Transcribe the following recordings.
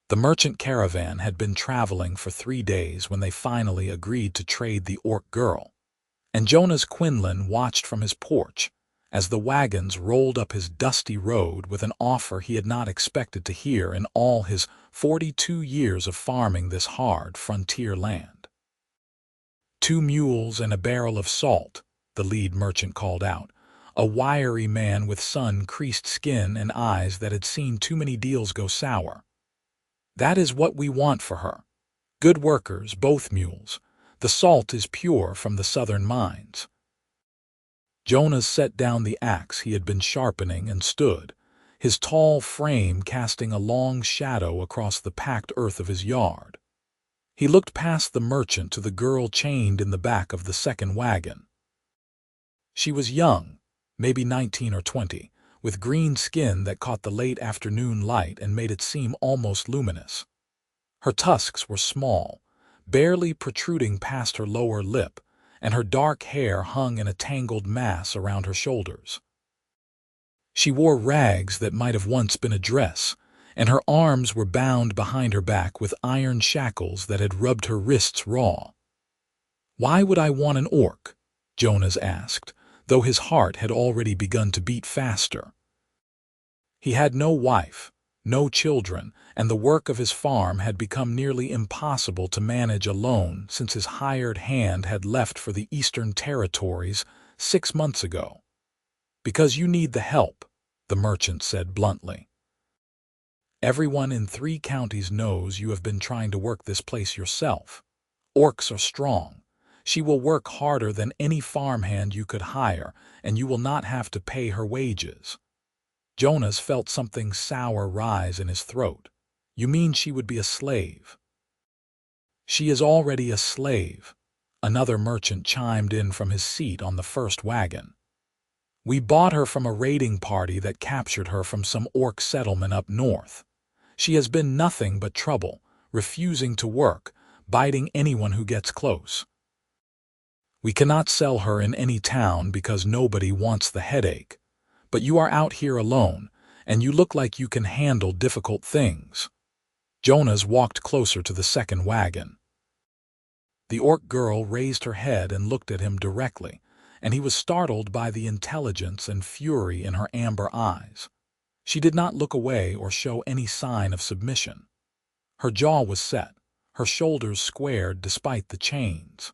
The merchant caravan had been traveling for 3 days when they finally agreed to trade the orc girl. And Jonas Quinlan watched from his porch as the wagons rolled up his dusty road with an offer he had not expected to hear in all his 42 years of farming this hard frontier land. 2 mules and a barrel of salt, the lead merchant called out, a wiry man with sun-creased skin and eyes that had seen too many deals go sour. That is what we want for her. Good workers, both mules. The salt is pure from the southern mines. Jonas set down the axe he had been sharpening and stood, his tall frame casting a long shadow across the packed earth of his yard. He looked past the merchant to the girl chained in the back of the second wagon. She was young, maybe 19 or 20, with green skin that caught the late afternoon light and made it seem almost luminous. Her tusks were small, barely protruding past her lower lip, and her dark hair hung in a tangled mass around her shoulders. She wore rags that might have once been a dress, and her arms were bound behind her back with iron shackles that had rubbed her wrists raw. "Why would I want an orc?" Jonas asked, though his heart had already begun to beat faster. He had no wife, no children, and the work of his farm had become nearly impossible to manage alone since his hired hand had left for the Eastern Territories 6 months ago. "Because you need the help," the merchant said bluntly. "Everyone in 3 counties knows you have been trying to work this place yourself. Orcs are strong. She will work harder than any farmhand you could hire, and you will not have to pay her wages." Jonas felt something sour rise in his throat. "You mean she would be a slave?" "She is already a slave," another merchant chimed in from his seat on the first wagon. "We bought her from a raiding party that captured her from some orc settlement up north. She has been nothing but trouble, refusing to work, biting anyone who gets close. We cannot sell her in any town because nobody wants the headache. But you are out here alone, and you look like you can handle difficult things." Jonas walked closer to the second wagon. The orc girl raised her head and looked at him directly, and he was startled by the intelligence and fury in her amber eyes. She did not look away or show any sign of submission. Her jaw was set, her shoulders squared despite the chains.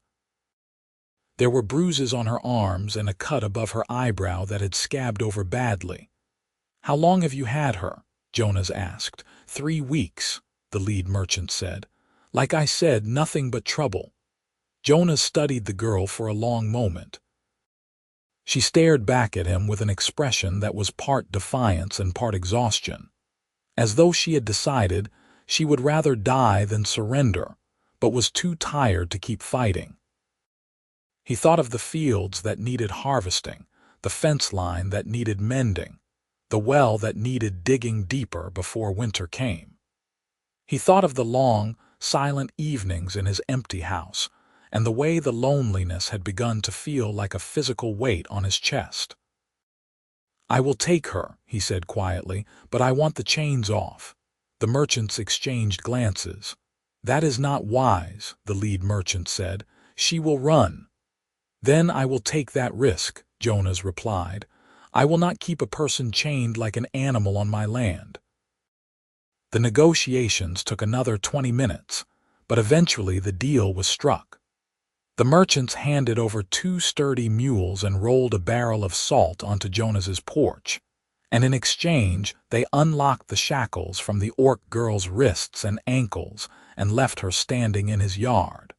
There were bruises on her arms and a cut above her eyebrow that had scabbed over badly. "How long have you had her?" Jonas asked. 3 weeks, the lead merchant said. "Like I said, nothing but trouble." Jonas studied the girl for a long moment. She stared back at him with an expression that was part defiance and part exhaustion, as though she had decided she would rather die than surrender, but was too tired to keep fighting. He thought of the fields that needed harvesting, the fence line that needed mending, the well that needed digging deeper before winter came. He thought of the long, silent evenings in his empty house, and the way the loneliness had begun to feel like a physical weight on his chest. "I will take her," he said quietly, "but I want the chains off." The merchants exchanged glances. "That is not wise," the lead merchant said. "She will run." "Then I will take that risk," Jonas replied. "I will not keep a person chained like an animal on my land." The negotiations took another 20 minutes, but eventually the deal was struck. The merchants handed over 2 sturdy mules and rolled a barrel of salt onto Jonas's porch, and in exchange they unlocked the shackles from the orc girl's wrists and ankles and left her standing in his yard.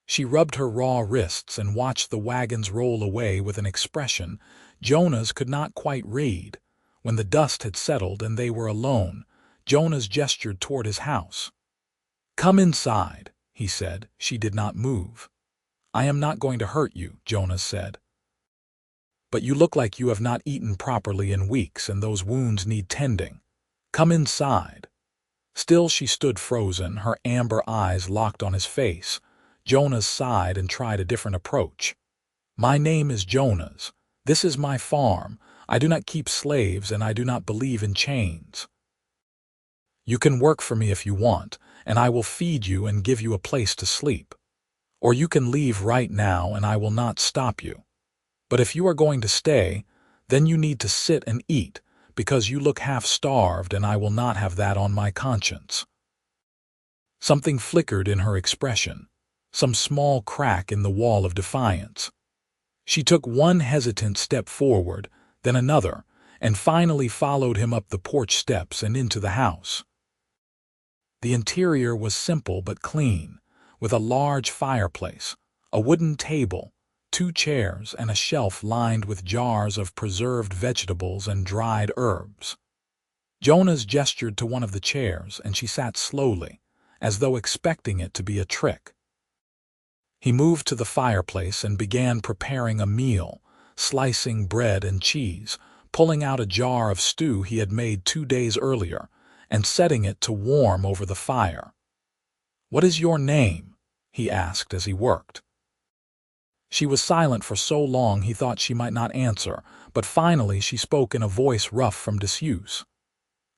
She rubbed her raw wrists and watched the wagons roll away with an expression Jonas could not quite read. When the dust had settled and they were alone, Jonas gestured toward his house. "Come inside," he said. She did not move. "I am not going to hurt you," Jonas said. "But you look like you have not eaten properly in weeks and those wounds need tending. Come inside." Still she stood frozen, her amber eyes locked on his face. Jonas sighed and tried a different approach. "My name is Jonas. This is my farm. I do not keep slaves and I do not believe in chains." You can work for me if you want, and I will feed you and give you a place to sleep. Or you can leave right now and I will not stop you. But if you are going to stay, then you need to sit and eat, because you look half-starved and I will not have that on my conscience." Something flickered in her expression, some small crack in the wall of defiance. She took one hesitant step forward, then another, and finally followed him up the porch steps and into the house. The interior was simple but clean, with a large fireplace, a wooden table, 2 chairs, and a shelf lined with jars of preserved vegetables and dried herbs. Jonas gestured to one of the chairs, and she sat slowly, as though expecting it to be a trick. He moved to the fireplace and began preparing a meal, slicing bread and cheese, pulling out a jar of stew he had made 2 days earlier, and setting it to warm over the fire. "What is your name?" he asked as he worked. She was silent for so long he thought she might not answer, but finally she spoke in a voice rough from disuse.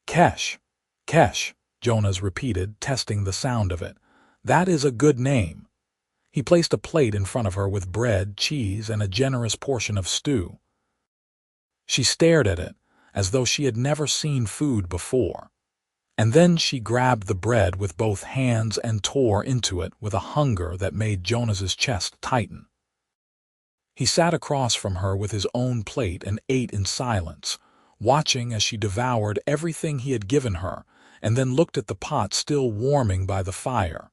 "Kesh, Kesh," Jonas repeated, testing the sound of it. "That is a good name." He placed a plate in front of her with bread, cheese, and a generous portion of stew. She stared at it, as though she had never seen food before. And then she grabbed the bread with both hands and tore into it with a hunger that made Jonas's chest tighten. He sat across from her with his own plate and ate in silence, watching as she devoured everything he had given her, and then looked at the pot still warming by the fire.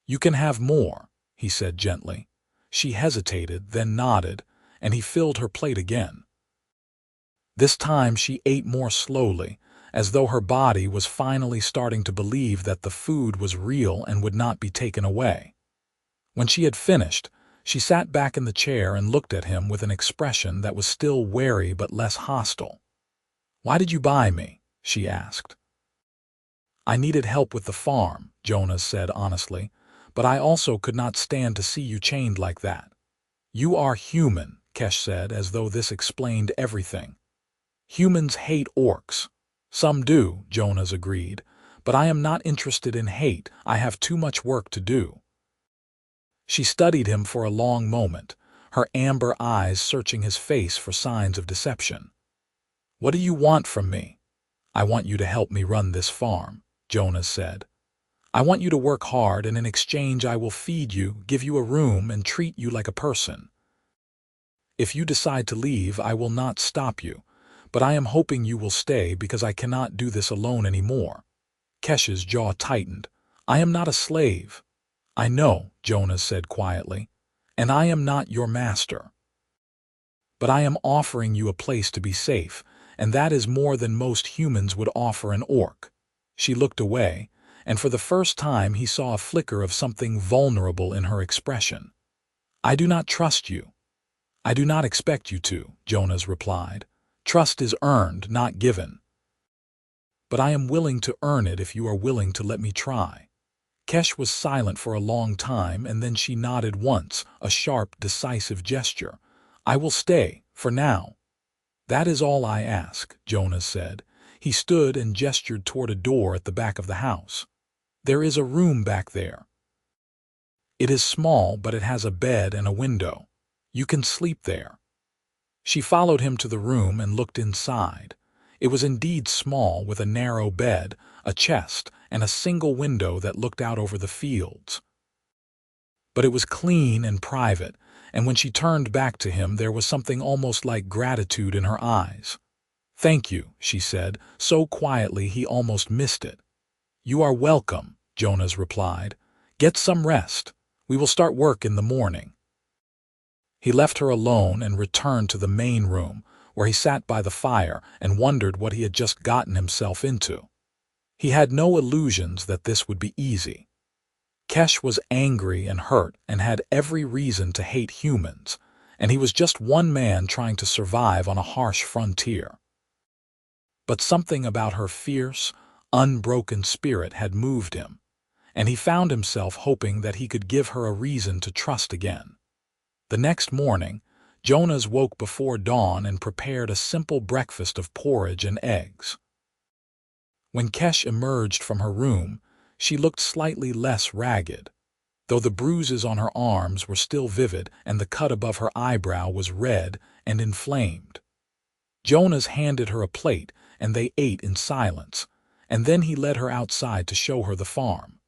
"You can have more," he said gently. She hesitated, then nodded, and he filled her plate again. This time she ate more slowly, as though her body was finally starting to believe that the food was real and would not be taken away. When she had finished, she sat back in the chair and looked at him with an expression that was still wary but less hostile. "Why did you buy me?" she asked. "I needed help with the farm," Jonas said honestly, "but I also could not stand to see you chained like that." "You are human," Kesh said, as though this explained everything. "Humans hate orcs." "Some do," Jonas agreed, "but I am not interested in hate. I have too much work to do." She studied him for a long moment, her amber eyes searching his face for signs of deception. "What do you want from me?" "I want you to help me run this farm," Jonas said. "I want you to work hard, and in exchange I will feed you, give you a room, and treat you like a person. If you decide to leave, I will not stop you, but I am hoping you will stay because I cannot do this alone anymore." Kesh's jaw tightened. "I am not a slave." "I know," Jonas said quietly, "and I am not your master. But I am offering you a place to be safe, and that is more than most humans would offer an orc." She looked away, and for the first time he saw a flicker of something vulnerable in her expression. "I do not trust you." "I do not expect you to," Jonas replied. "Trust is earned, not given. But I am willing to earn it if you are willing to let me try." Kesh was silent for a long time, and then she nodded once, a sharp, decisive gesture. "I will stay, for now." "That is all I ask," Jonas said. He stood and gestured toward a door at the back of the house. "There is a room back there. It is small, but it has a bed and a window. You can sleep there." She followed him to the room and looked inside. It was indeed small, with a narrow bed, a chest, and a single window that looked out over the fields. But it was clean and private, and when she turned back to him there was something almost like gratitude in her eyes. "Thank you," she said, so quietly he almost missed it. "You are welcome," Jonas replied. "Get some rest. We will start work in the morning." He left her alone and returned to the main room, where he sat by the fire and wondered what he had just gotten himself into. He had no illusions that this would be easy. Kesh was angry and hurt and had every reason to hate humans, and he was just one man trying to survive on a harsh frontier. But something about her fierce, unbroken spirit had moved him, and he found himself hoping that he could give her a reason to trust again. The next morning, Jonas woke before dawn and prepared a simple breakfast of porridge and eggs. When Kesh emerged from her room, she looked slightly less ragged, though the bruises on her arms were still vivid and the cut above her eyebrow was red and inflamed. Jonas handed her a plate, and they ate in silence, and then he led her outside to show her the farm.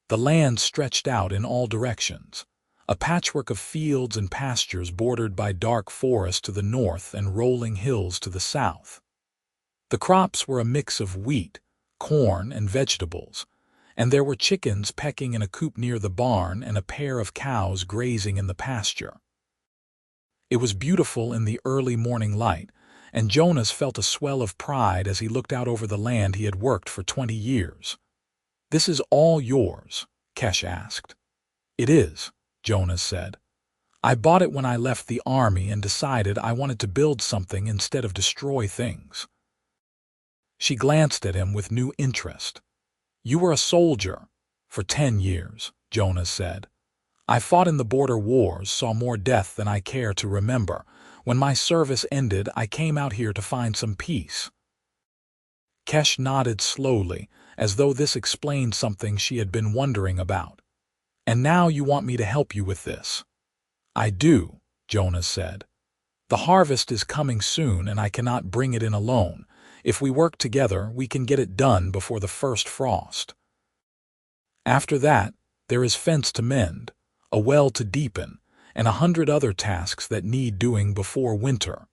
The land stretched out in all directions, a patchwork of fields and pastures bordered by dark forest to the north and rolling hills to the south. The crops were a mix of wheat, corn, and vegetables, and there were chickens pecking in a coop near the barn and a pair of cows grazing in the pasture. It was beautiful in the early morning light, and Jonas felt a swell of pride as he looked out over the land he had worked for 20 years. "This is all yours?" Kesh asked. "It is," Jonas said. "I bought it when I left the army and decided I wanted to build something instead of destroy things." She glanced at him with new interest. "You were a soldier." "For 10 years, Jonas said. "I fought in the border wars, saw more death than I care to remember. When my service ended, I came out here to find some peace." Kesh nodded slowly, as though this explained something she had been wondering about. "And now you want me to help you with this?" "I do," Jonas said. "The harvest is coming soon and I cannot bring it in alone. If we work together, we can get it done before the first frost. After that, there is fence to mend, a well to deepen, and 100 other tasks that need doing before winter."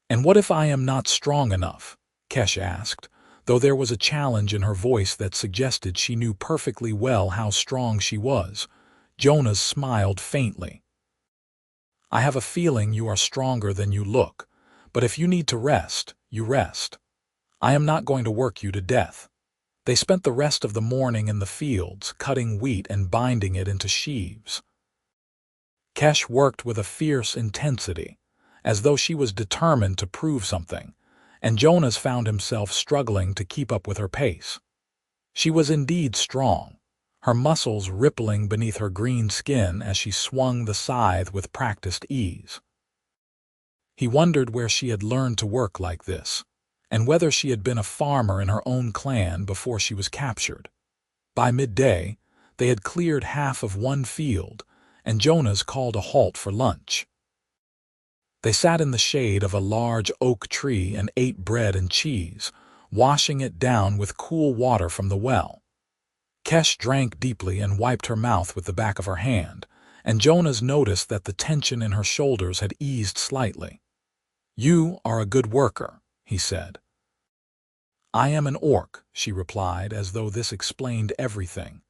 "And what if I am not strong enough?" Kesh asked, though there was a challenge in her voice that suggested she knew perfectly well how strong she was. Jonas smiled faintly. "I have a feeling you are stronger than you look, but if you need to rest, you rest. I am not going to work you to death." They spent the rest of the morning in the fields, cutting wheat and binding it into sheaves. Kesh worked with a fierce intensity, as though she was determined to prove something, and Jonas found himself struggling to keep up with her pace. She was indeed strong, her muscles rippling beneath her green skin as she swung the scythe with practiced ease. He wondered where she had learned to work like this, and whether she had been a farmer in her own clan before she was captured. By midday, they had cleared half of one field, and Jonas called a halt for lunch. They sat in the shade of a large oak tree and ate bread and cheese, washing it down with cool water from the well. Kesh drank deeply and wiped her mouth with the back of her hand, and Jonas noticed that the tension in her shoulders had eased slightly. "You are a good worker," he said. "I am an orc," she replied, as though this explained everything.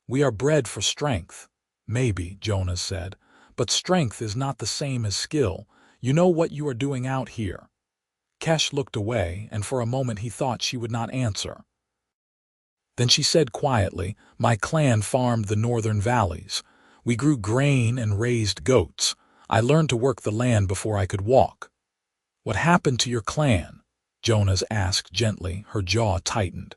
"We are bred for strength." "Maybe," Jonas said, "but strength is not the same as skill. You know what you are doing out here." Kesh looked away, and for a moment he thought she would not answer. Then she said quietly, "My clan farmed the northern valleys. We grew grain and raised goats. I learned to work the land before I could walk." "What happened to your clan?" Jonas asked gently, her jaw tightened.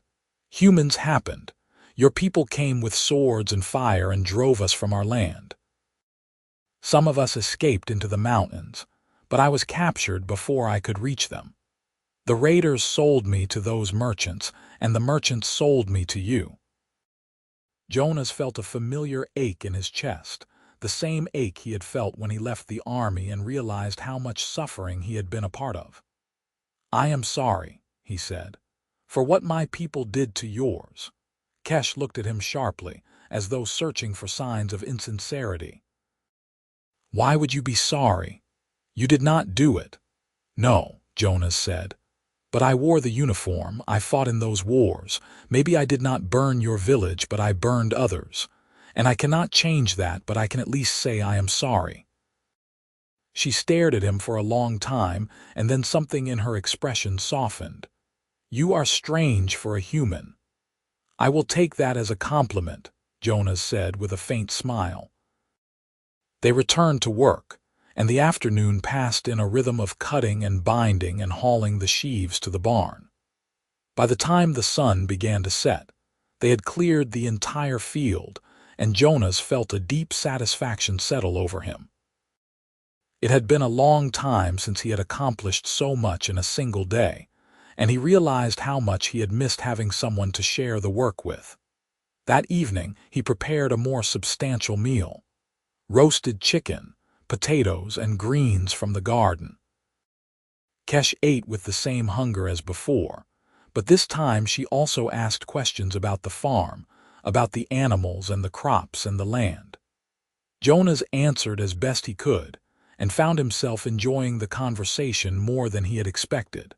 "Humans happened. Your people came with swords and fire and drove us from our land. Some of us escaped into the mountains, but I was captured before I could reach them. The raiders sold me to those merchants, and the merchants sold me to you." Jonas felt a familiar ache in his chest, the same ache he had felt when he left the army and realized how much suffering he had been a part of. "I am sorry," he said, "for what my people did to yours." Kesh looked at him sharply, as though searching for signs of insincerity. "Why would you be sorry? You did not do it." "No," Jonas said. "But I wore the uniform, I fought in those wars. Maybe I did not burn your village, but I burned others. And I cannot change that, but I can at least say I am sorry." She stared at him for a long time, and then something in her expression softened. "You are strange for a human." "I will take that as a compliment," Jonas said with a faint smile. They returned to work, and the afternoon passed in a rhythm of cutting and binding and hauling the sheaves to the barn. By the time the sun began to set, they had cleared the entire field, and Jonas felt a deep satisfaction settle over him. It had been a long time since he had accomplished so much in a single day, and he realized how much he had missed having someone to share the work with. That evening, he prepared a more substantial meal: roasted chicken, potatoes, and greens from the garden. Kesh ate with the same hunger as before, but this time she also asked questions about the farm, about the animals and the crops and the land. Jonas answered as best he could, and found himself enjoying the conversation more than he had expected.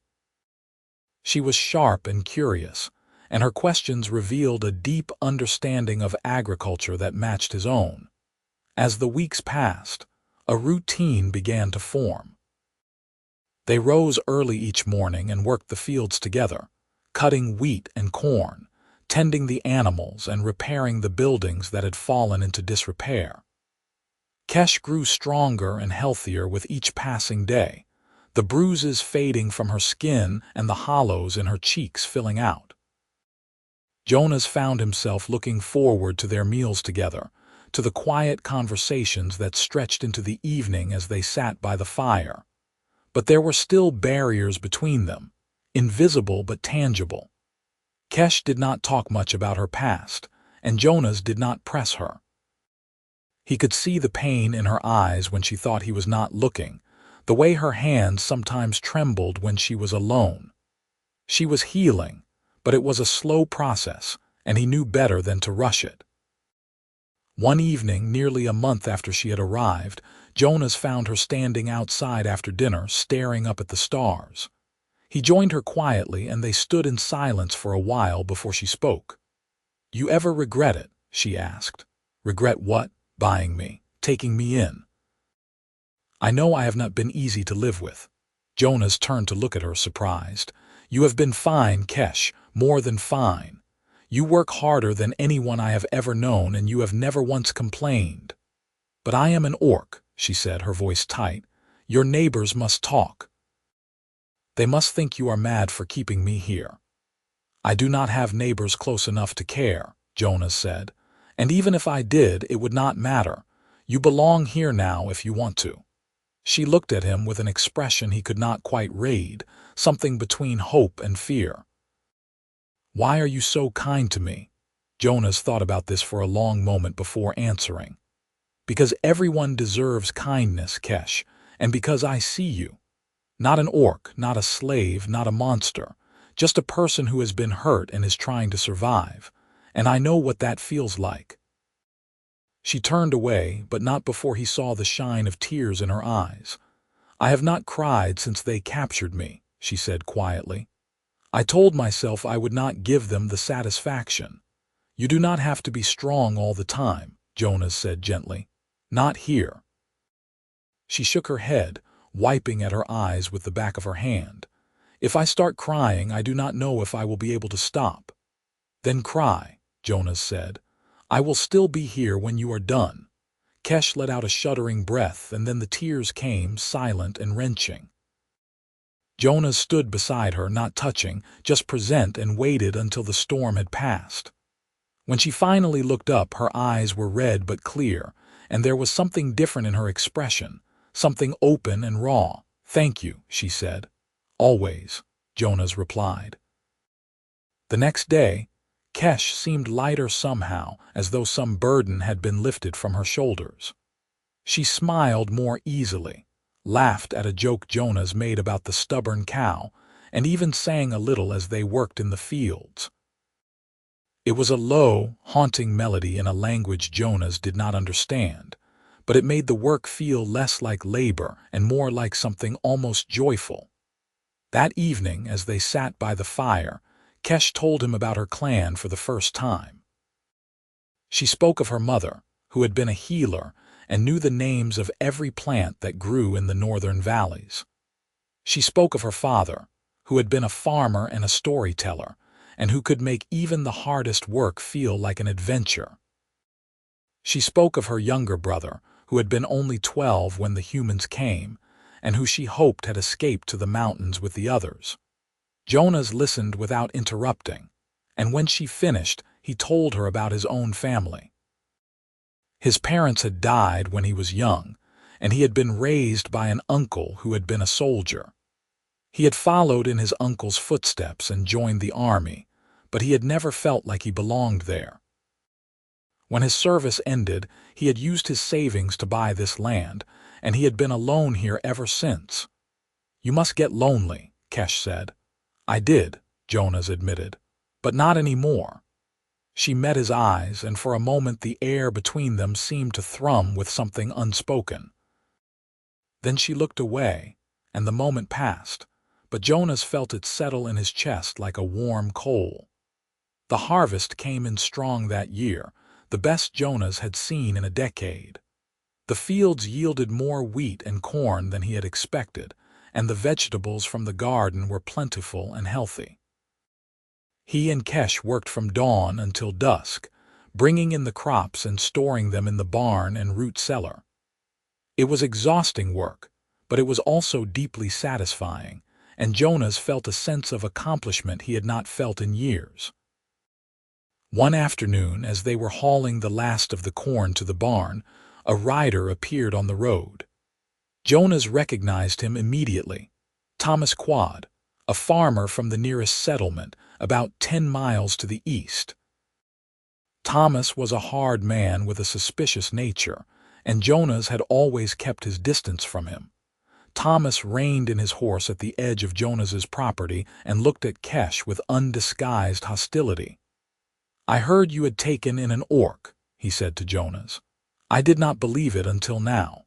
She was sharp and curious, and her questions revealed a deep understanding of agriculture that matched his own. As the weeks passed, a routine began to form. They rose early each morning and worked the fields together, cutting wheat and corn, tending the animals, and repairing the buildings that had fallen into disrepair. Kesh grew stronger and healthier with each passing day, the bruises fading from her skin and the hollows in her cheeks filling out. Jonas found himself looking forward to their meals together, to the quiet conversations that stretched into the evening as they sat by the fire. But there were still barriers between them, invisible but tangible. Kesh did not talk much about her past, and Jonas did not press her. He could see the pain in her eyes when she thought he was not looking, the way her hands sometimes trembled when she was alone. She was healing, but it was a slow process, and he knew better than to rush it. One evening, nearly a month after she had arrived, Jonas found her standing outside after dinner, staring up at the stars. He joined her quietly, and they stood in silence for a while before she spoke. "You ever regret it?" she asked. "Regret what? Buying me, taking me in?" "I know I have not been easy to live with." Jonas turned to look at her, surprised. "You have been fine, Kesh, more than fine. You work harder than anyone I have ever known, and you have never once complained." "But I am an orc," she said, her voice tight. "Your neighbors must talk. They must think you are mad for keeping me here." "I do not have neighbors close enough to care," Jonas said. "And even if I did, it would not matter. You belong here now if you want to." She looked at him with an expression he could not quite read, something between hope and fear. "Why are you so kind to me?" Jonas thought about this for a long moment before answering. "Because everyone deserves kindness, Kesh, and because I see you. Not an orc, not a slave, not a monster, just a person who has been hurt and is trying to survive, and I know what that feels like." She turned away, but not before he saw the shine of tears in her eyes. "I have not cried since they captured me," she said quietly. "I told myself I would not give them the satisfaction." "You do not have to be strong all the time," Jonas said gently. "Not here." She shook her head, wiping at her eyes with the back of her hand. "If I start crying, I do not know if I will be able to stop." "Then cry," Jonas said. "I will still be here when you are done." Kesh let out a shuddering breath, and then the tears came, silent and wrenching. Jonas stood beside her, not touching, just present, and waited until the storm had passed. When she finally looked up, her eyes were red but clear, and there was something different in her expression, something open and raw. "Thank you," she said. "Always," Jonas replied. The next day, Kesh seemed lighter somehow, as though some burden had been lifted from her shoulders. She smiled more easily, laughed at a joke Jonas made about the stubborn cow, and even sang a little as they worked in the fields. It was a low, haunting melody in a language Jonas did not understand, but it made the work feel less like labor and more like something almost joyful. That evening, as they sat by the fire, Kesh told him about her clan for the first time. She spoke of her mother, who had been a healer and knew the names of every plant that grew in the northern valleys. She spoke of her father, who had been a farmer and a storyteller, and who could make even the hardest work feel like an adventure. She spoke of her younger brother, who had been only 12 when the humans came, and who she hoped had escaped to the mountains with the others. Jonas listened without interrupting, and when she finished, he told her about his own family. His parents had died when he was young, and he had been raised by an uncle who had been a soldier. He had followed in his uncle's footsteps and joined the army, but he had never felt like he belonged there. When his service ended, he had used his savings to buy this land, and he had been alone here ever since. "You must get lonely," Kesh said. "I did," Jonas admitted, "but not anymore." She met his eyes, and for a moment the air between them seemed to thrum with something unspoken. Then she looked away, and the moment passed, but Jonas felt it settle in his chest like a warm coal. The harvest came in strong that year, the best Jonas had seen in a decade. The fields yielded more wheat and corn than he had expected, and the vegetables from the garden were plentiful and healthy. He and Kesh worked from dawn until dusk, bringing in the crops and storing them in the barn and root cellar. It was exhausting work, but it was also deeply satisfying, and Jonas felt a sense of accomplishment he had not felt in years. One afternoon, as they were hauling the last of the corn to the barn, a rider appeared on the road. Jonas recognized him immediately. Thomas Quad, a farmer from the nearest settlement, about 10 miles to the east. Thomas was a hard man with a suspicious nature, and Jonas had always kept his distance from him. Thomas reined in his horse at the edge of Jonas's property and looked at Kesh with undisguised hostility. "I heard you had taken in an orc," he said to Jonas. "I did not believe it until now."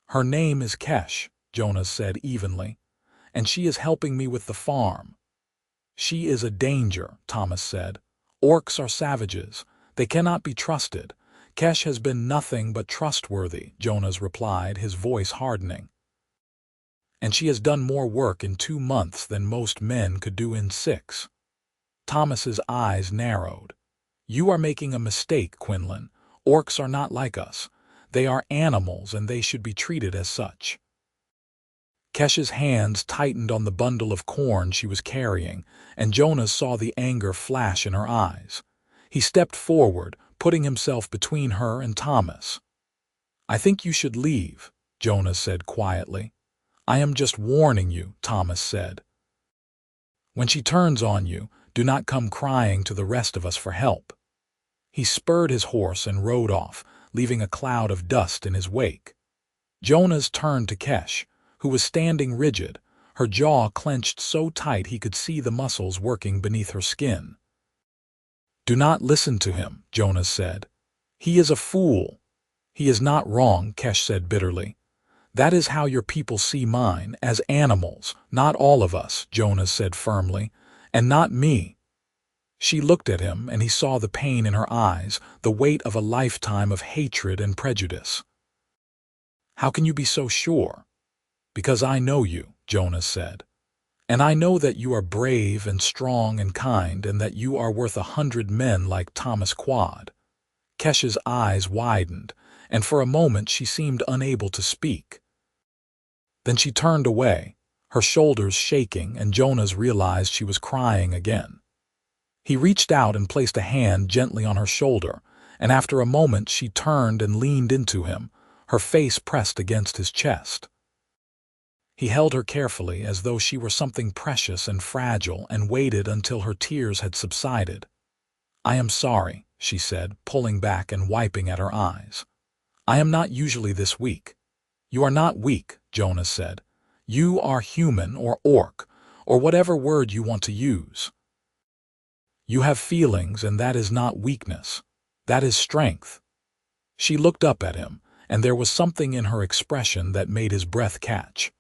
"Her name is Kesh," Jonas said evenly, "and she is helping me with the farm." "She is a danger," Thomas said. "Orcs are savages. They cannot be trusted." "Kesh has been nothing but trustworthy," Jonas replied, his voice hardening. "And she has done more work in 2 months than most men could do in 6. Thomas's eyes narrowed. "You are making a mistake, Quinlan. Orcs are not like us. They are animals, and they should be treated as such." Kesh's hands tightened on the bundle of corn she was carrying, and Jonas saw the anger flash in her eyes. He stepped forward, putting himself between her and Thomas. "I think you should leave," Jonas said quietly. "I am just warning you," Thomas said. "When she turns on you, do not come crying to the rest of us for help." He spurred his horse and rode off, leaving a cloud of dust in his wake. Jonas turned to Kesh, who was standing rigid, her jaw clenched so tight he could see the muscles working beneath her skin. "Do not listen to him," Jonas said. "He is a fool." "He is not wrong," Kesh said bitterly. "That is how your people see mine, as animals. Not all of us," Jonas said firmly, "and not me." She looked at him, and he saw the pain in her eyes, the weight of a lifetime of hatred and prejudice. "How can you be so sure?" "Because I know you," Jonas said. "And I know that you are brave and strong and kind, and that you are worth 100 men like Thomas Quad." Kesh's eyes widened, and for a moment she seemed unable to speak. Then she turned away, her shoulders shaking, and Jonas realized she was crying again. He reached out and placed a hand gently on her shoulder, and after a moment she turned and leaned into him, her face pressed against his chest. He held her carefully as though she were something precious and fragile, and waited until her tears had subsided. "I am sorry," she said, pulling back and wiping at her eyes. "I am not usually this weak." "You are not weak," Jonas said. "You are human, or orc, or whatever word you want to use. You have feelings, and that is not weakness. That is strength." She looked up at him, and there was something in her expression that made his breath catch.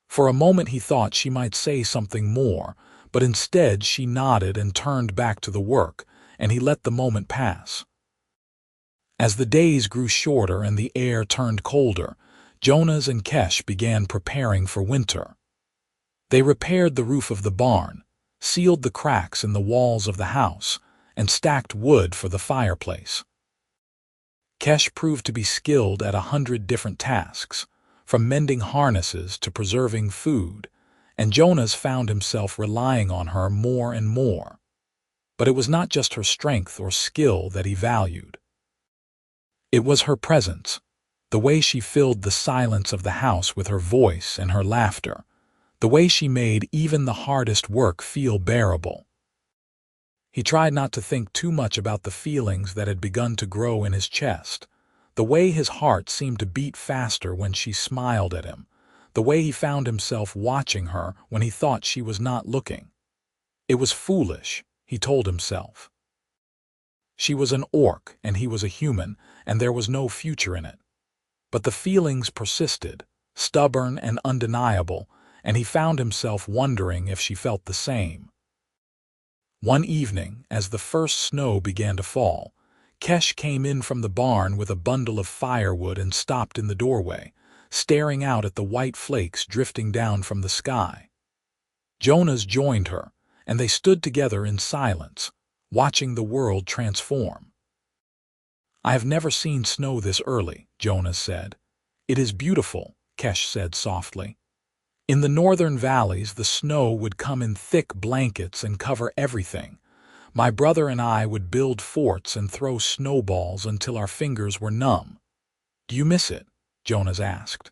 For a moment he thought she might say something more, but instead she nodded and turned back to the work, and he let the moment pass. As the days grew shorter and the air turned colder, Jonas and Kesh began preparing for winter. They repaired the roof of the barn, sealed the cracks in the walls of the house, and stacked wood for the fireplace. Kesh proved to be skilled at 100 different tasks, from mending harnesses to preserving food, and Jonas found himself relying on her more and more. But it was not just her strength or skill that he valued. It was her presence, the way she filled the silence of the house with her voice and her laughter, the way she made even the hardest work feel bearable. He tried not to think too much about the feelings that had begun to grow in his chest, the way his heart seemed to beat faster when she smiled at him, the way he found himself watching her when he thought she was not looking. It was foolish, he told himself. She was an orc and he was a human, and there was no future in it. But the feelings persisted, stubborn and undeniable, and he found himself wondering if she felt the same. One evening, as the first snow began to fall, Kesh came in from the barn with a bundle of firewood and stopped in the doorway, staring out at the white flakes drifting down from the sky. Jonas joined her, and they stood together in silence, watching the world transform. "I have never seen snow this early," Jonas said. "It is beautiful," Kesh said softly. In the northern valleys, the snow would come in thick blankets and cover everything. My brother and I would build forts and throw snowballs until our fingers were numb. "Do you miss it?" Jonas asked.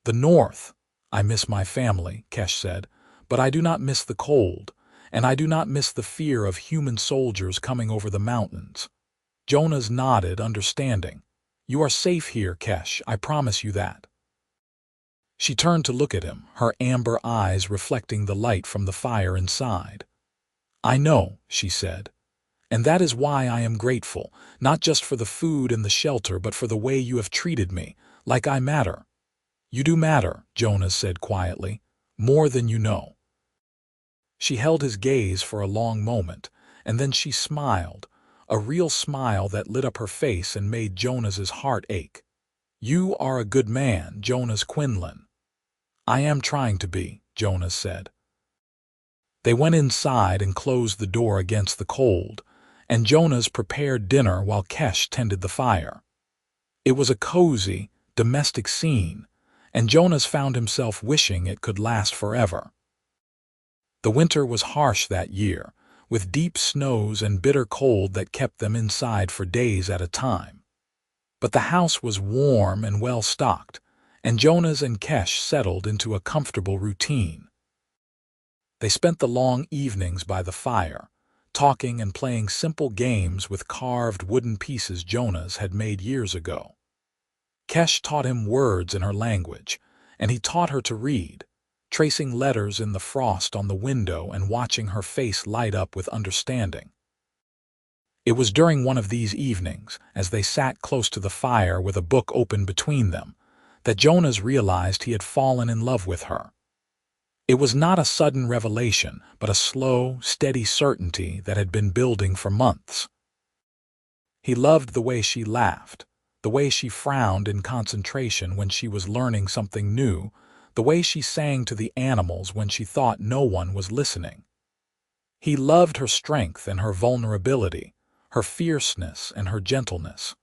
"The north. I miss my family," Kesh said, "but I do not miss the cold, and I do not miss the fear of human soldiers coming over the mountains." Jonas nodded, understanding. "You are safe here, Kesh, I promise you that." She turned to look at him, her amber eyes reflecting the light from the fire inside. "I know," she said, "and that is why I am grateful, not just for the food and the shelter, but for the way you have treated me, like I matter." "You do matter," Jonas said quietly, "more than you know." She held his gaze for a long moment, and then she smiled, a real smile that lit up her face and made Jonas's heart ache. "You are a good man, Jonas Quinlan." "I am trying to be," Jonas said. They went inside and closed the door against the cold, and Jonas prepared dinner while Kesh tended the fire. It was a cozy, domestic scene, and Jonas found himself wishing it could last forever. The winter was harsh that year, with deep snows and bitter cold that kept them inside for days at a time. But the house was warm and well-stocked, and Jonas and Kesh settled into a comfortable routine. They spent the long evenings by the fire, talking and playing simple games with carved wooden pieces Jonas had made years ago. Kesh taught him words in her language, and he taught her to read, tracing letters in the frost on the window and watching her face light up with understanding. It was during one of these evenings, as they sat close to the fire with a book open between them, that Jonas realized he had fallen in love with her. It was not a sudden revelation, but a slow, steady certainty that had been building for months. He loved the way she laughed, the way she frowned in concentration when she was learning something new, the way she sang to the animals when she thought no one was listening. He loved her strength and her vulnerability, her fierceness and her gentleness.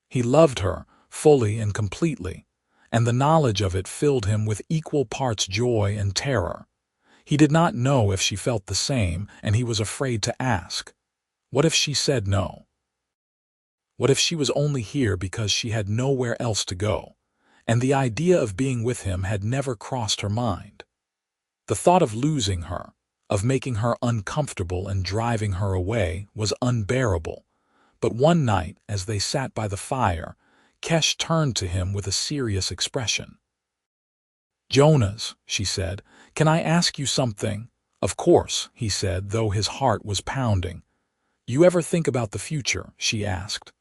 He loved her fully and completely, and the knowledge of it filled him with equal parts joy and terror. He did not know if she felt the same, and he was afraid to ask. What if she said no? What if she was only here because she had nowhere else to go, and the idea of being with him had never crossed her mind? The thought of losing her, of making her uncomfortable and driving her away, was unbearable. But one night, as they sat by the fire, Kesh turned to him with a serious expression. "Jonas," she said, "can I ask you something?" "Of course," he said, though his heart was pounding. "You ever think about the future?" she asked.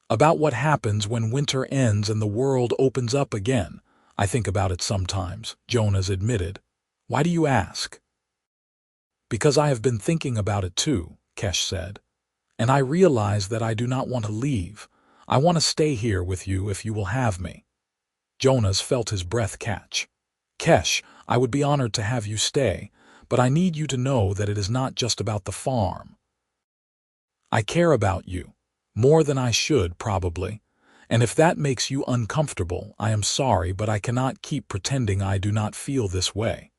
"About what happens when winter ends and the world opens up again?" "I think about it sometimes," Jonas admitted. "Why do you ask?" "Because I have been thinking about it too," Kesh said. "And I realize that I do not want to leave. I want to stay here with you if you will have me." Jonas felt his breath catch. "Kesh, I would be honored to have you stay, but I need you to know that it is not just about the farm. I care about you, more than I should, probably, and if that makes you uncomfortable, I am sorry, but I cannot keep pretending I do not feel this way."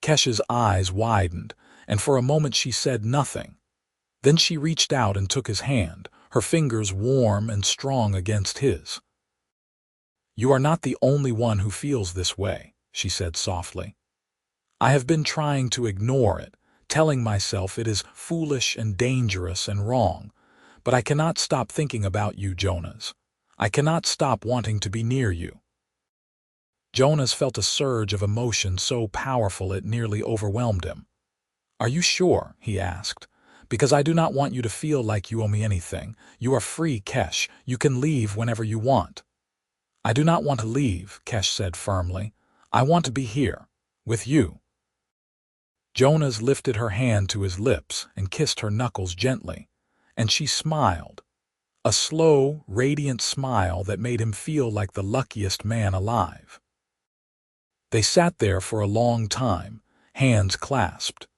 Kesh's eyes widened, and for a moment she said nothing. Then she reached out and took his hand, her fingers warm and strong against his. "You are not the only one who feels this way," she said softly. I have been trying to ignore it, telling myself it is foolish and dangerous and wrong, but I cannot stop thinking about you, Jonas. I cannot stop wanting to be near you. Jonas felt a surge of emotion so powerful it nearly overwhelmed him. Are you sure? He asked. Because I do not want you to feel like you owe me anything. You are free, Kesh. You can leave whenever you want. I do not want to leave, Kesh said firmly. I want to be here, with you. Jonas lifted her hand to his lips and kissed her knuckles gently, and she smiled. A slow, radiant smile that made him feel like the luckiest man alive. They sat there for a long time, hands clasped,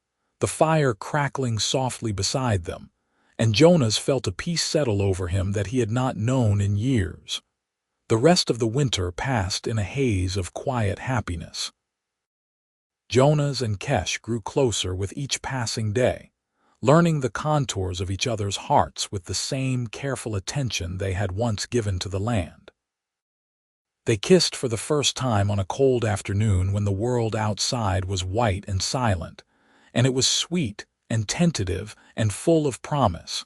the fire crackling softly beside them, and Jonas felt a peace settle over him that he had not known in years. The rest of the winter passed in a haze of quiet happiness. Jonas and Kesh grew closer with each passing day, learning the contours of each other's hearts with the same careful attention they had once given to the land. They kissed for the first time on a cold afternoon when the world outside was white and silent, and it was sweet and tentative and full of promise.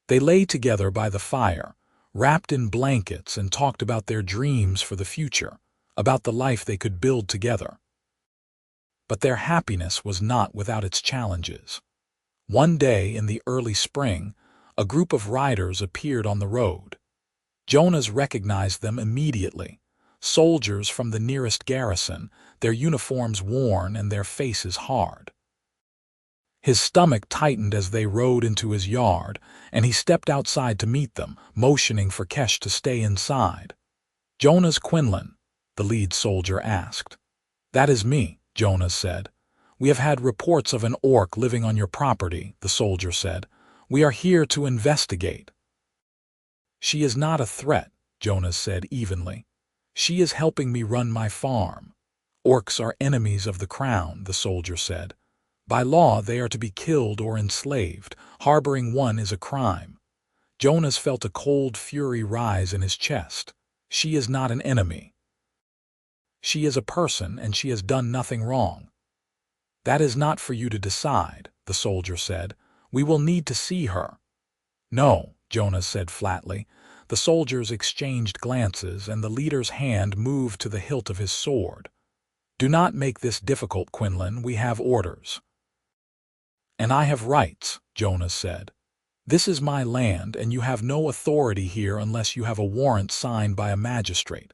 They lay together by the fire, wrapped in blankets, and talked about their dreams for the future, about the life they could build together. But their happiness was not without its challenges. One day in the early spring, a group of riders appeared on the road. Jonas recognized them immediately, soldiers from the nearest garrison, their uniforms worn and their faces hard. His stomach tightened as they rode into his yard, and he stepped outside to meet them, motioning for Kesh to stay inside. Jonas Quinlan, the lead soldier asked. That is me, Jonas said. We have had reports of an orc living on your property, the soldier said. We are here to investigate. She is not a threat, Jonas said evenly. She is helping me run my farm. Orcs are enemies of the crown, the soldier said. By law, they are to be killed or enslaved. Harboring one is a crime. Jonas felt a cold fury rise in his chest. She is not an enemy. She is a person, and she has done nothing wrong. That is not for you to decide, the soldier said. We will need to see her. No, Jonas said flatly. The soldiers exchanged glances, and the leader's hand moved to the hilt of his sword. Do not make this difficult, Quinlan. We have orders. And I have rights, Jonas said. This is my land, and you have no authority here unless you have a warrant signed by a magistrate.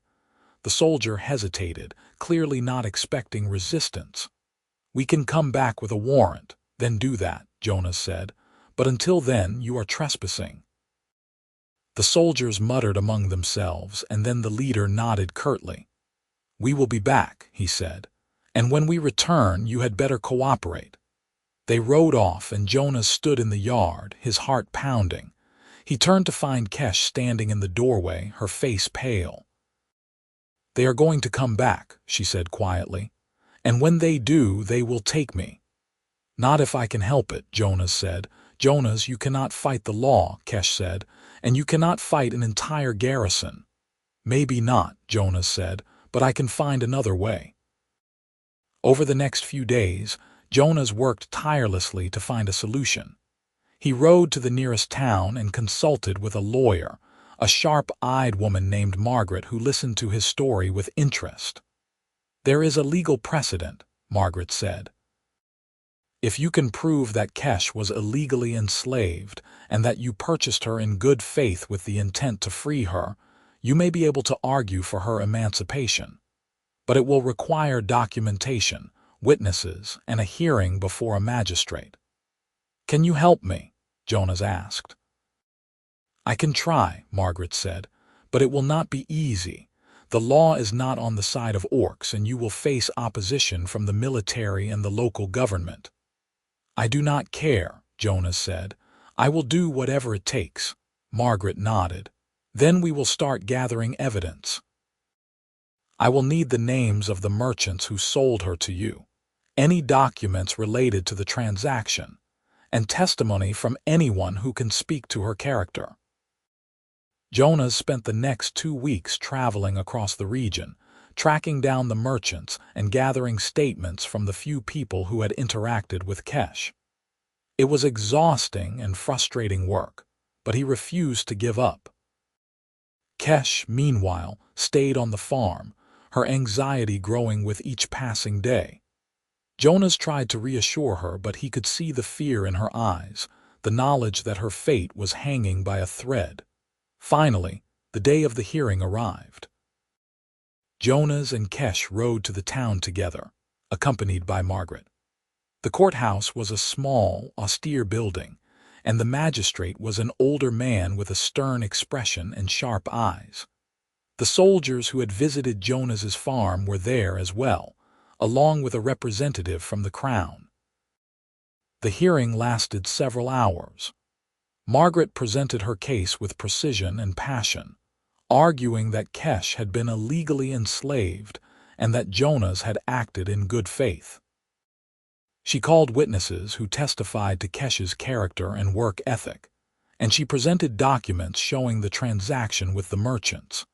The soldier hesitated, clearly not expecting resistance. We can come back with a warrant, then do that, Jonas said. But until then, you are trespassing. The soldiers muttered among themselves, and then the leader nodded curtly. We will be back, he said. And when we return, you had better cooperate. They rode off, and Jonas stood in the yard, his heart pounding. He turned to find Kesh standing in the doorway, her face pale. They are going to come back, she said quietly. And when they do, they will take me. Not if I can help it, Jonas said. Jonas, you cannot fight the law, Kesh said, and you cannot fight an entire garrison. Maybe not, Jonas said, but I can find another way. Over the next few days, Jonas worked tirelessly to find a solution. He rode to the nearest town and consulted with a lawyer, a sharp-eyed woman named Margaret who listened to his story with interest. There is a legal precedent, Margaret said. If you can prove that Kesh was illegally enslaved and that you purchased her in good faith with the intent to free her, you may be able to argue for her emancipation. But it will require documentation, witnesses, and a hearing before a magistrate. Can you help me? Jonas asked. I can try, Margaret said, but it will not be easy. The law is not on the side of orcs, and you will face opposition from the military and the local government. I do not care, Jonas said. I will do whatever it takes. Margaret nodded. Then we will start gathering evidence. I will need the names of the merchants who sold her to you, any documents related to the transaction, and testimony from anyone who can speak to her character. Jonas spent the next 2 weeks traveling across the region, tracking down the merchants and gathering statements from the few people who had interacted with Kesh. It was exhausting and frustrating work, but he refused to give up. Kesh, meanwhile, stayed on the farm, her anxiety growing with each passing day. Jonas tried to reassure her, but he could see the fear in her eyes, the knowledge that her fate was hanging by a thread. Finally, the day of the hearing arrived. Jonas and Kesh rode to the town together, accompanied by Margaret. The courthouse was a small, austere building, and the magistrate was an older man with a stern expression and sharp eyes. The soldiers who had visited Jonas's farm were there as well, along with a representative from the crown. The hearing lasted several hours. Margaret presented her case with precision and passion, arguing that Kesh had been illegally enslaved and that Jonas had acted in good faith. She called witnesses who testified to Kesh's character and work ethic, and she presented documents showing the transaction with the merchants.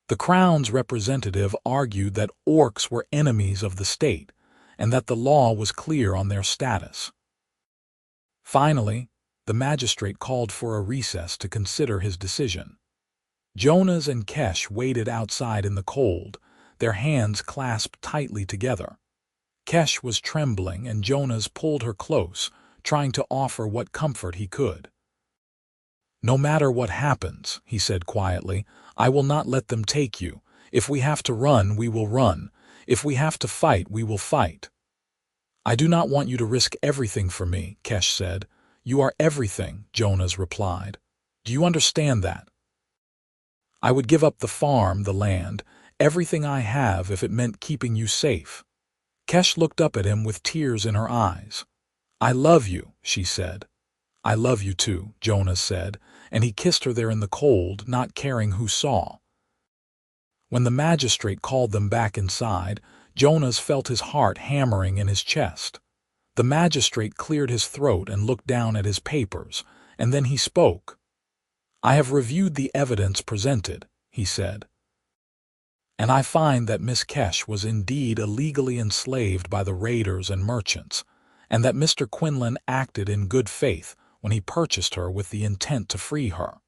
The Crown's representative argued that orcs were enemies of the state and that the law was clear on their status. Finally, the magistrate called for a recess to consider his decision. Jonas and Kesh waited outside in the cold, their hands clasped tightly together. Kesh was trembling and Jonas pulled her close, trying to offer what comfort he could. "No matter what happens," he said quietly, "I will not let them take you. If we have to run, we will run. If we have to fight, we will fight." "I do not want you to risk everything for me," Kesh said. "You are everything," Jonas replied. "Do you understand that? I would give up the farm, the land, everything I have if it meant keeping you safe." Kesh looked up at him with tears in her eyes. "I love you," she said. "I love you too," Jonas said, and he kissed her there in the cold, not caring who saw. When the magistrate called them back inside, Jonas felt his heart hammering in his chest. The magistrate cleared his throat and looked down at his papers, and then he spoke. "I have reviewed the evidence presented," he said, "and I find that Miss Kesh was indeed illegally enslaved by the raiders and merchants, and that Mr. Quinlan acted in good faith when he purchased her with the intent to free her.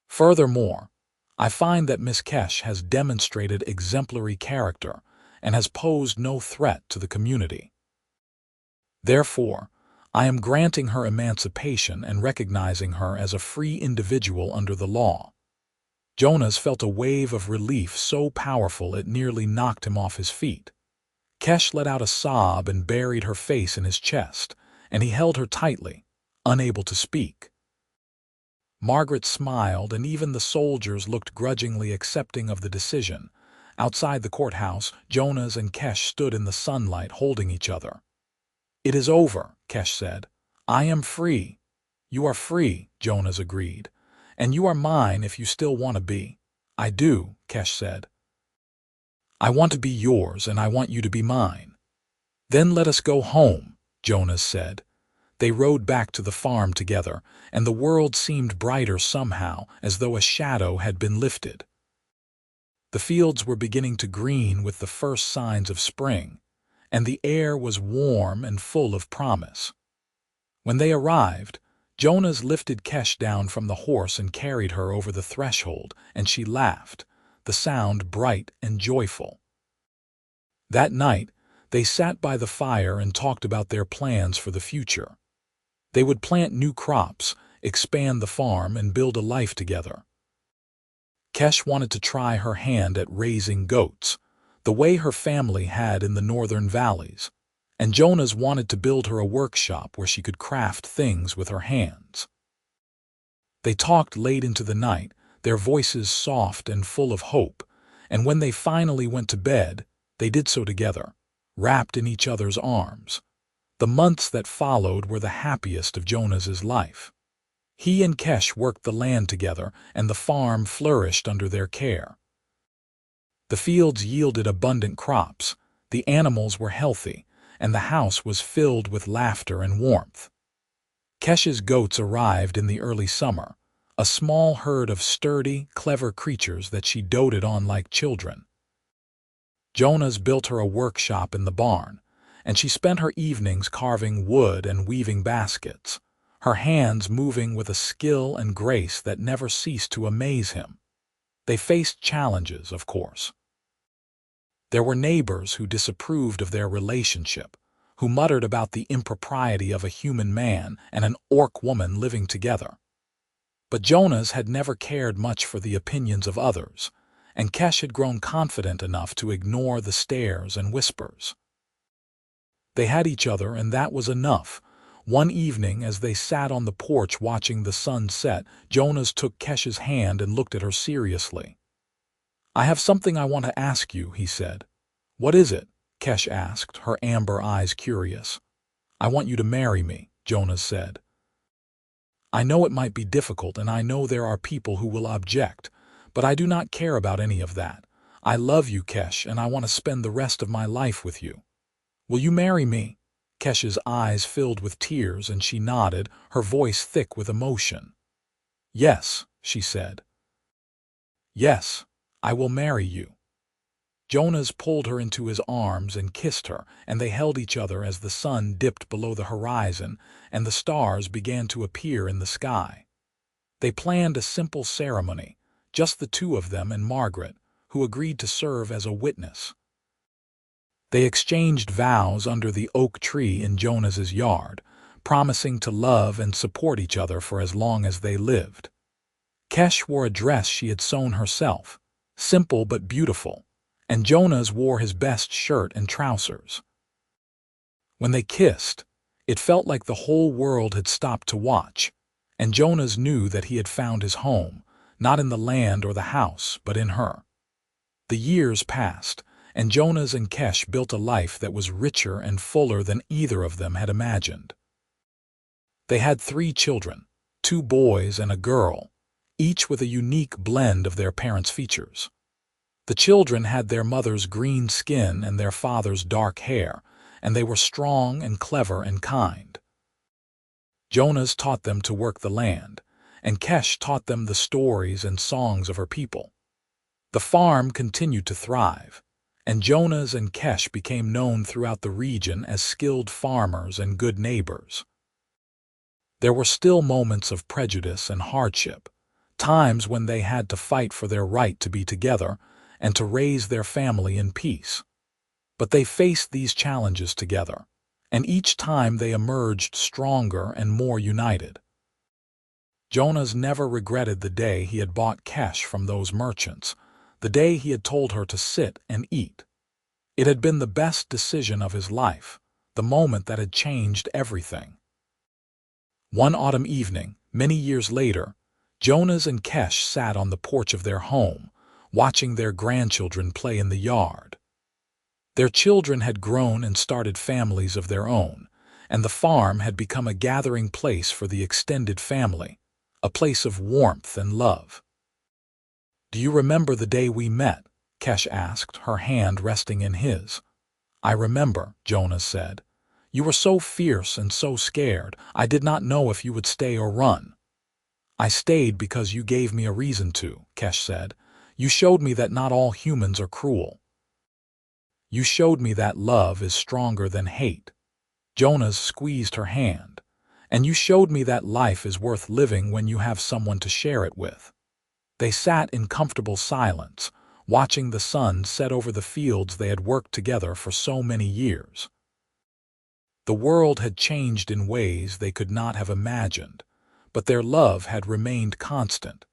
Furthermore, I find that Miss Kesh has demonstrated exemplary character and has posed no threat to the community. Therefore, I am granting her emancipation and recognizing her as a free individual under the law." Jonas felt a wave of relief so powerful it nearly knocked him off his feet. Kesh let out a sob and buried her face in his chest, and he held her tightly, unable to speak. Margaret smiled, and even the soldiers looked grudgingly accepting of the decision. Outside the courthouse, Jonas and Kesh stood in the sunlight holding each other. "It is over," Kesh said. "I am free." "You are free," Jonas agreed. "And you are mine if you still want to be." "I do," Kesh said. "I want to be yours, and I want you to be mine." "Then let us go home," Jonas said. They rode back to the farm together, and the world seemed brighter somehow, as though a shadow had been lifted. The fields were beginning to green with the first signs of spring, and the air was warm and full of promise. When they arrived, Jonas lifted Kesh down from the horse and carried her over the threshold, and she laughed, the sound bright and joyful. That night, they sat by the fire and talked about their plans for the future. They would plant new crops, expand the farm, and build a life together. Kesh wanted to try her hand at raising goats, the way her family had in the northern valleys, and Jonas wanted to build her a workshop where she could craft things with her hands. They talked late into the night, their voices soft and full of hope, and when they finally went to bed, they did so together, wrapped in each other's arms. The months that followed were the happiest of Jonas's life. He and Kesh worked the land together, and the farm flourished under their care. The fields yielded abundant crops, the animals were healthy, and the house was filled with laughter and warmth. Kesh's goats arrived in the early summer, a small herd of sturdy, clever creatures that she doted on like children. Jonas built her a workshop in the barn, and she spent her evenings carving wood and weaving baskets, her hands moving with a skill and grace that never ceased to amaze him. They faced challenges, of course. There were neighbors who disapproved of their relationship, who muttered about the impropriety of a human man and an orc woman living together. But Jonas had never cared much for the opinions of others, and Kesh had grown confident enough to ignore the stares and whispers. They had each other, and that was enough. One evening, as they sat on the porch watching the sun set, Jonas took Kesh's hand and looked at her seriously. "I have something I want to ask you," he said. "What is it?" Kesh asked, her amber eyes curious. "I want you to marry me," Jonas said. "I know it might be difficult, and I know there are people who will object, but I do not care about any of that. I love you, Kesh, and I want to spend the rest of my life with you. Will you marry me?" Kesh's eyes filled with tears, and she nodded, her voice thick with emotion. "Yes," she said. "Yes, I will marry you." Jonas pulled her into his arms and kissed her, and they held each other as the sun dipped below the horizon and the stars began to appear in the sky. They planned a simple ceremony, just the two of them and Margaret, who agreed to serve as a witness. They exchanged vows under the oak tree in Jonas's yard, promising to love and support each other for as long as they lived. Kesh wore a dress she had sewn herself, simple but beautiful, and Jonas wore his best shirt and trousers. When they kissed, it felt like the whole world had stopped to watch, and Jonas knew that he had found his home, not in the land or the house, but in her. The years passed, and Jonas and Kesh built a life that was richer and fuller than either of them had imagined. They had 3 children, 2 boys and a girl, each with a unique blend of their parents' features. The children had their mother's green skin and their father's dark hair, and they were strong and clever and kind. Jonas taught them to work the land, and Kesh taught them the stories and songs of her people. The farm continued to thrive, and Jonas and Kesh became known throughout the region as skilled farmers and good neighbors. There were still moments of prejudice and hardship, times when they had to fight for their right to be together and to raise their family in peace. But they faced these challenges together, and each time they emerged stronger and more united. Jonas never regretted the day he had bought Kesh from those merchants, the day he had told her to sit and eat. It had been the best decision of his life, the moment that had changed everything. One autumn evening, many years later, Jonas and Kesh sat on the porch of their home, watching their grandchildren play in the yard. Their children had grown and started families of their own, and the farm had become a gathering place for the extended family, a place of warmth and love. "Do you remember the day we met?" Kesh asked, her hand resting in his. "I remember," Jonas said. "You were so fierce and so scared, I did not know if you would stay or run." "I stayed because you gave me a reason to," Kesh said. "You showed me that not all humans are cruel. You showed me that love is stronger than hate." Jonas squeezed her hand. "And you showed me that life is worth living when you have someone to share it with." They sat in comfortable silence, watching the sun set over the fields they had worked together for so many years. The world had changed in ways they could not have imagined, but their love had remained constant,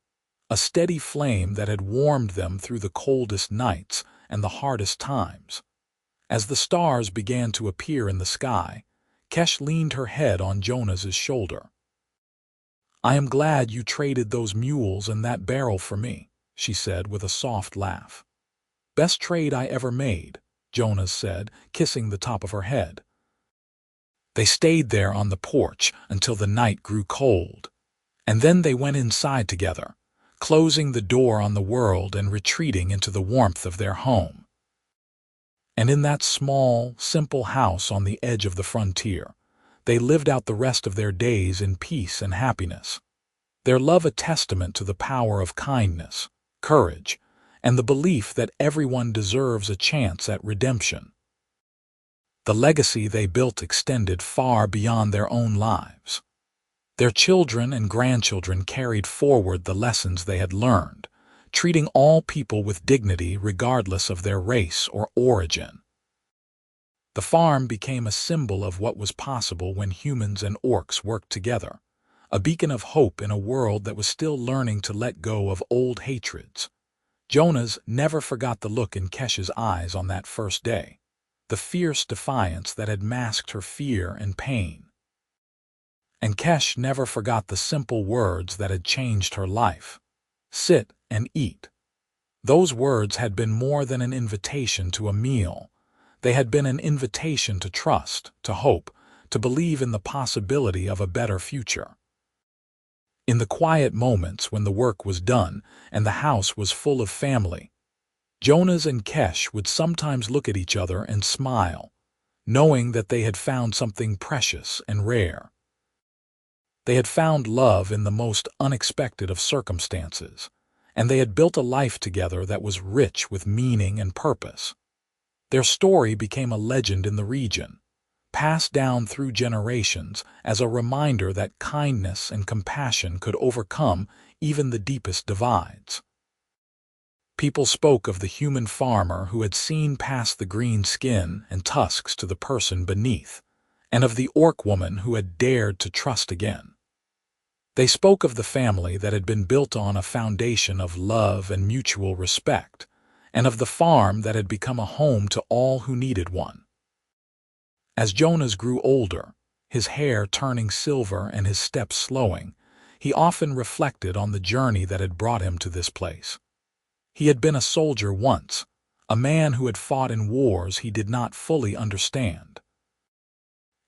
a steady flame that had warmed them through the coldest nights and the hardest times. As the stars began to appear in the sky, Kesh leaned her head on Jonas's shoulder. "I am glad you traded those mules and that barrel for me," she said with a soft laugh. "Best trade I ever made," Jonas said, kissing the top of her head. They stayed there on the porch until the night grew cold, and then they went inside together, closing the door on the world and retreating into the warmth of their home. And in that small, simple house on the edge of the frontier, they lived out the rest of their days in peace and happiness, their love a testament to the power of kindness, courage, and the belief that everyone deserves a chance at redemption. The legacy they built extended far beyond their own lives. Their children and grandchildren carried forward the lessons they had learned, treating all people with dignity regardless of their race or origin. The farm became a symbol of what was possible when humans and orcs worked together, a beacon of hope in a world that was still learning to let go of old hatreds. Jonas never forgot the look in Kesh's eyes on that first day, the fierce defiance that had masked her fear and pain. And Kesh never forgot the simple words that had changed her life. Sit and eat. Those words had been more than an invitation to a meal. They had been an invitation to trust, to hope, to believe in the possibility of a better future. In the quiet moments when the work was done and the house was full of family, Jonas and Kesh would sometimes look at each other and smile, knowing that they had found something precious and rare. They had found love in the most unexpected of circumstances, and they had built a life together that was rich with meaning and purpose. Their story became a legend in the region, passed down through generations as a reminder that kindness and compassion could overcome even the deepest divides. People spoke of the human farmer who had seen past the green skin and tusks to the person beneath, and of the orc woman who had dared to trust again. They spoke of the family that had been built on a foundation of love and mutual respect, and of the farm that had become a home to all who needed one. As Jonas grew older, his hair turning silver and his steps slowing, he often reflected on the journey that had brought him to this place. He had been a soldier once, a man who had fought in wars he did not fully understand.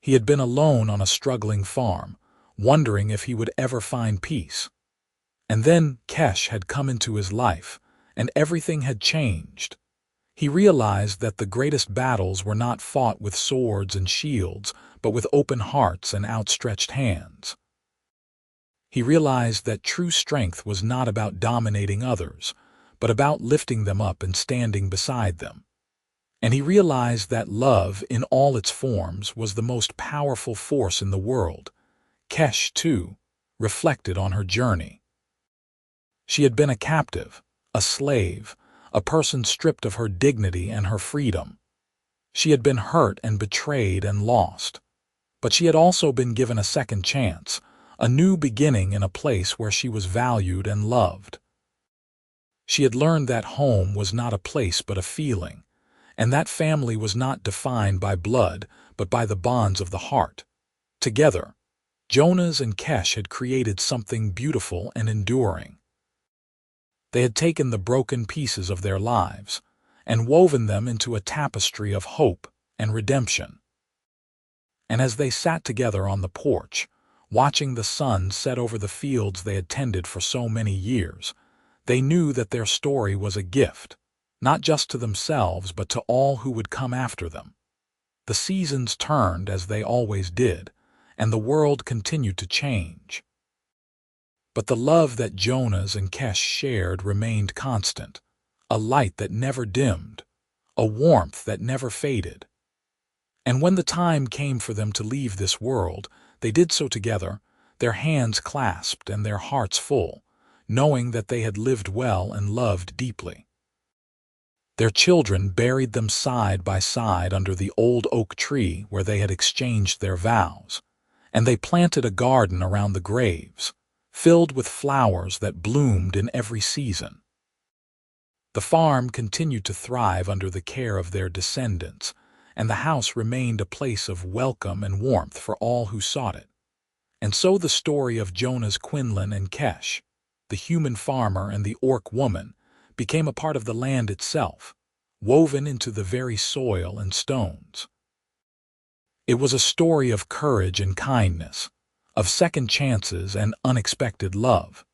He had been alone on a struggling farm, wondering if he would ever find peace. And then Kesh had come into his life, and everything had changed. He realized that the greatest battles were not fought with swords and shields, but with open hearts and outstretched hands. He realized that true strength was not about dominating others, but about lifting them up and standing beside them. And he realized that love, in all its forms, was the most powerful force in the world. Kesh, too, reflected on her journey. She had been a captive, a slave, a person stripped of her dignity and her freedom. She had been hurt and betrayed and lost. But she had also been given a second chance, a new beginning in a place where she was valued and loved. She had learned that home was not a place but a feeling, and that family was not defined by blood but by the bonds of the heart. Together, Jonas and Kesh had created something beautiful and enduring. They had taken the broken pieces of their lives and woven them into a tapestry of hope and redemption. And as they sat together on the porch, watching the sun set over the fields they had tended for so many years, they knew that their story was a gift, not just to themselves but to all who would come after them. The seasons turned as they always did, and the world continued to change. But the love that Jonas and Kesh shared remained constant, a light that never dimmed, a warmth that never faded. And when the time came for them to leave this world, they did so together, their hands clasped and their hearts full, knowing that they had lived well and loved deeply. Their children buried them side by side under the old oak tree where they had exchanged their vows, and they planted a garden around the graves, filled with flowers that bloomed in every season. The farm continued to thrive under the care of their descendants, and the house remained a place of welcome and warmth for all who sought it. And so the story of Jonas Quinlan and Kesh, the human farmer and the orc woman, became a part of the land itself, woven into the very soil and stones. It was a story of courage and kindness, of second chances and unexpected love.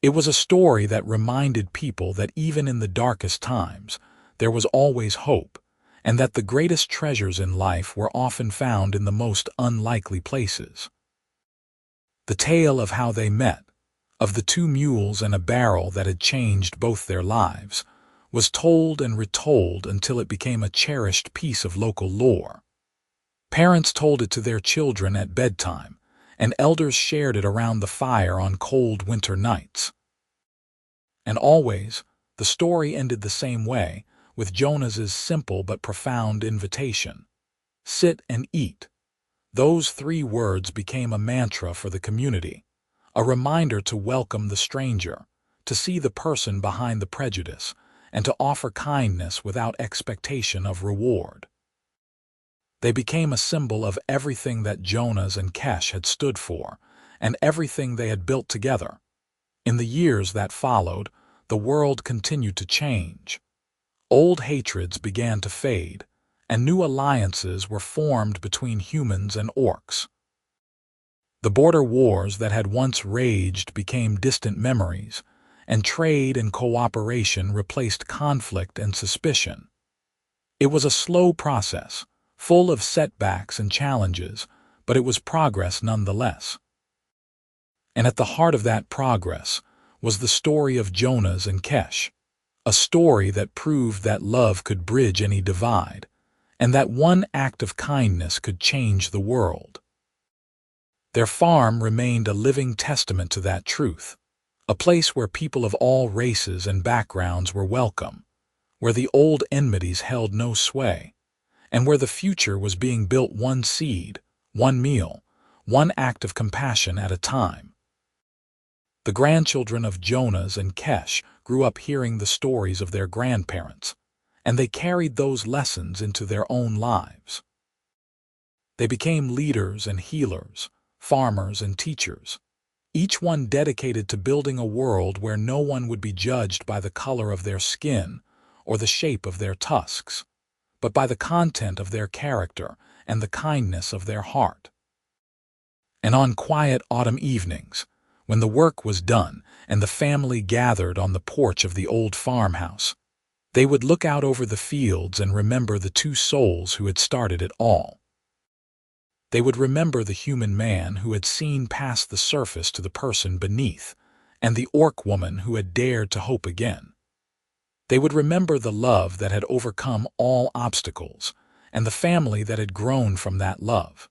It was a story that reminded people that even in the darkest times, there was always hope, and that the greatest treasures in life were often found in the most unlikely places. The tale of how they met, of the two mules and a barrel that had changed both their lives, was told and retold until it became a cherished piece of local lore. Parents told it to their children at bedtime, and elders shared it around the fire on cold winter nights. And always, the story ended the same way, with Jonas's simple but profound invitation. Sit and eat. Those 3 words became a mantra for the community, a reminder to welcome the stranger, to see the person behind the prejudice, and to offer kindness without expectation of reward. They became a symbol of everything that Jonas and Kesh had stood for, and everything they had built together. In the years that followed, the world continued to change. Old hatreds began to fade, and new alliances were formed between humans and orcs. The border wars that had once raged became distant memories, and trade and cooperation replaced conflict and suspicion. It was a slow process, full of setbacks and challenges, but it was progress nonetheless. And at the heart of that progress was the story of Jonas and Kesh, a story that proved that love could bridge any divide, and that one act of kindness could change the world. Their farm remained a living testament to that truth, a place where people of all races and backgrounds were welcome, where the old enmities held no sway, and where the future was being built one seed, one meal, one act of compassion at a time. The grandchildren of Jonas and Kesh grew up hearing the stories of their grandparents, and they carried those lessons into their own lives. They became leaders and healers, farmers and teachers, each one dedicated to building a world where no one would be judged by the color of their skin or the shape of their tusks, but by the content of their character and the kindness of their heart. And on quiet autumn evenings, when the work was done and the family gathered on the porch of the old farmhouse, they would look out over the fields and remember the 2 souls who had started it all. They would remember the human man who had seen past the surface to the person beneath, and the orc woman who had dared to hope again. They would remember the love that had overcome all obstacles, and the family that had grown from that love.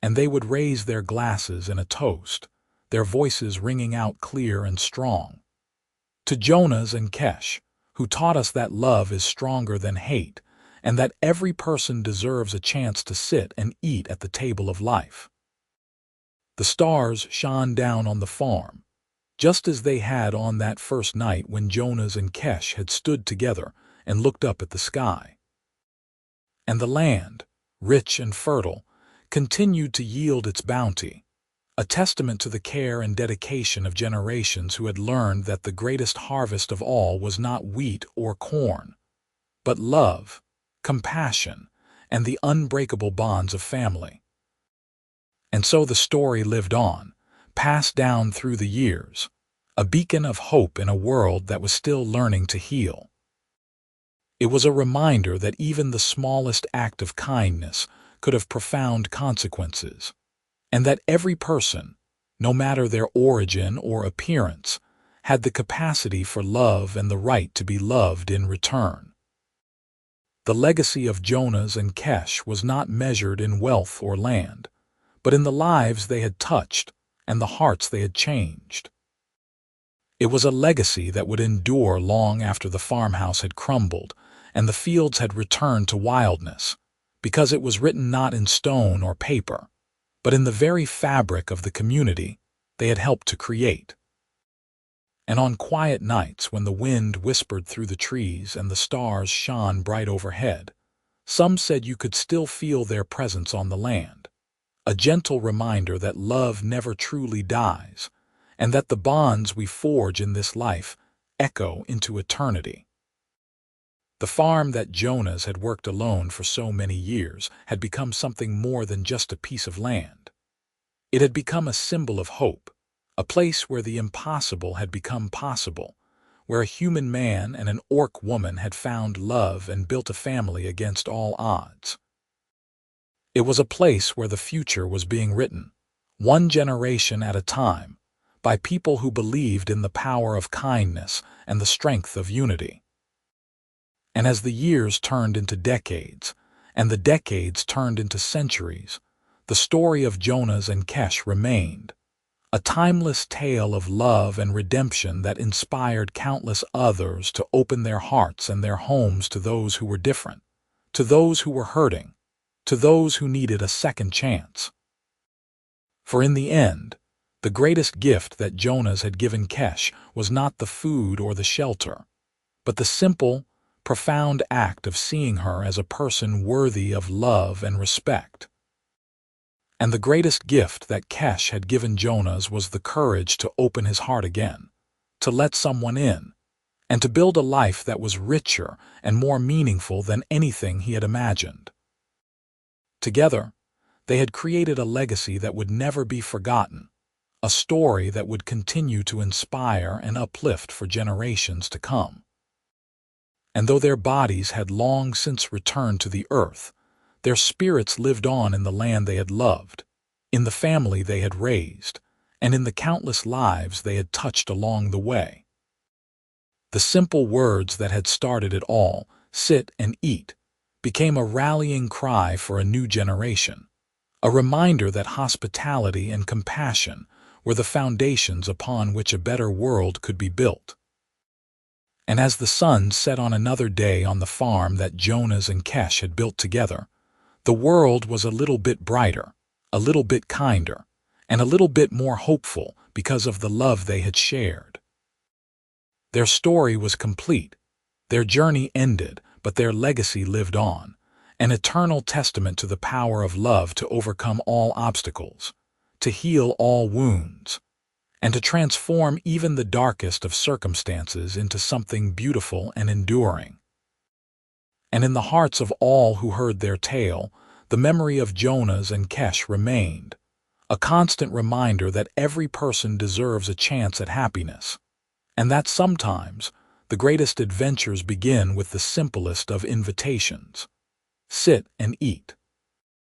And they would raise their glasses in a toast, their voices ringing out clear and strong. To Jonas and Kesh, who taught us that love is stronger than hate, and that every person deserves a chance to sit and eat at the table of life. The stars shone down on the farm, just as they had on that first night when Jonas and Kesh had stood together and looked up at the sky. And the land, rich and fertile, continued to yield its bounty, a testament to the care and dedication of generations who had learned that the greatest harvest of all was not wheat or corn, but love, compassion, and the unbreakable bonds of family. And so the story lived on, passed down through the years, a beacon of hope in a world that was still learning to heal. It was a reminder that even the smallest act of kindness could have profound consequences, and that every person, no matter their origin or appearance, had the capacity for love and the right to be loved in return. The legacy of Jonas and Kesh was not measured in wealth or land, but in the lives they had touched and the hearts they had changed. It was a legacy that would endure long after the farmhouse had crumbled and the fields had returned to wildness, because it was written not in stone or paper, but in the very fabric of the community they had helped to create. And on quiet nights when the wind whispered through the trees and the stars shone bright overhead, some said you could still feel their presence on the land, a gentle reminder that love never truly dies, and that the bonds we forge in this life echo into eternity. The farm that Jonas had worked alone for so many years had become something more than just a piece of land. It had become a symbol of hope, a place where the impossible had become possible, where a human man and an orc woman had found love and built a family against all odds. It was a place where the future was being written, one generation at a time, by people who believed in the power of kindness and the strength of unity. And as the years turned into decades, and the decades turned into centuries, the story of Jonas and Kesh remained, a timeless tale of love and redemption that inspired countless others to open their hearts and their homes to those who were different, to those who were hurting, to those who needed a second chance. For in the end, the greatest gift that Jonas had given Kesh was not the food or the shelter, but the simple, profound act of seeing her as a person worthy of love and respect. And the greatest gift that Kesh had given Jonas was the courage to open his heart again, to let someone in, and to build a life that was richer and more meaningful than anything he had imagined. Together, they had created a legacy that would never be forgotten, a story that would continue to inspire and uplift for generations to come. And though their bodies had long since returned to the earth, their spirits lived on in the land they had loved, in the family they had raised, and in the countless lives they had touched along the way. The simple words that had started it all, "sit and eat," became a rallying cry for a new generation, a reminder that hospitality and compassion were the foundations upon which a better world could be built. And as the sun set on another day on the farm that Jonas and Kesh had built together, the world was a little bit brighter, a little bit kinder, and a little bit more hopeful because of the love they had shared. Their story was complete, their journey ended, but their legacy lived on, an eternal testament to the power of love to overcome all obstacles, to heal all wounds, and to transform even the darkest of circumstances into something beautiful and enduring. And in the hearts of all who heard their tale, the memory of Jonas and Kesh remained, a constant reminder that every person deserves a chance at happiness, and that sometimes the greatest adventures begin with the simplest of invitations. Sit and eat.